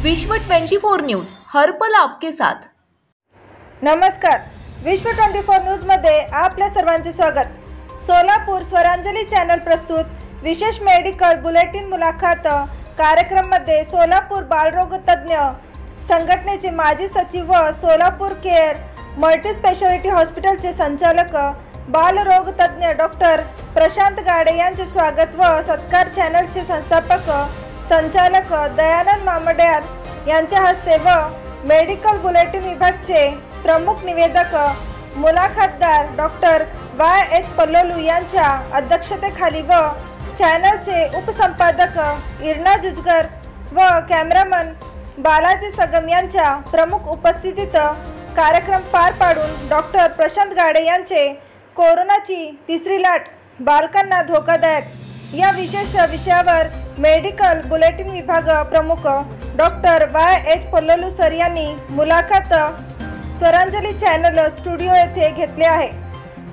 विश्व 24 न्यूज हर पल आपके साथ। नमस्कार, विश्व 24 न्यूज मध्ये आपल्या सर्वांचे स्वागत। सोलापूर स्वरांजली चॅनल प्रस्तुत विशेष मेडिकल बुलेटिन मुलाखत कार्यक्रम मध्ये सोलापूर बालरोग तज्ञ संघटनेचे माजी सचिव व सोलापूर केअर मल्टी स्पेशालिटी हॉस्पिटलचे संचालक बालरोग तज्ञ डॉक्टर प्रशांत गाडे यांचे स्वागत व सत्कार चॅनलचे संस्थापक संचालक दयानंद मामड्यार यांच्या हस्ते व मेडिकल बुलेटिन विभागचे प्रमुख निवेदक मुलाखतदार डॉक्टर YH पल्लोलू यांच्या अध्यक्षतेखाली व चॅनलचे उपसंपादक इरणा जुजगर व कॅमेरामन बालाजी सगम यांच्या प्रमुख उपस्थितीत कार्यक्रम पार पाडून डॉक्टर प्रशांत गाडे यांचे कोरोनाची तिसरी लाट बालकांना धोकादायक या विशेष विषयावर मेडिकल बुलेटिन विभाग प्रमुख डॉक्टर YH पल्लोलू सर यांनी मुलाखत स्वरांजली चॅनल स्टुडिओ येथे घेतले आहे।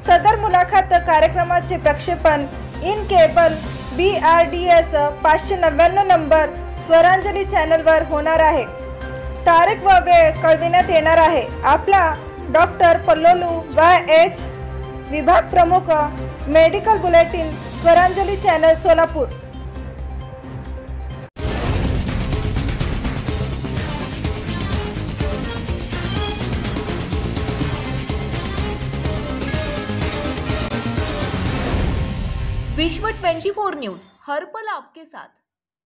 सदर मुलाखत कार्यक्रमाचे प्रक्षेपण in cable BRDS 599 number Swaranjali चॅनलवर होणार आहे। तारीख व वेळ कळविण्यात येणार आहे। आपला डॉक्टर पल्लोलू YH विभाग प्रमुख medical bulletin Swaranjali channel Solapur. विश्व 24 न्यूज हर पल आपके साथ।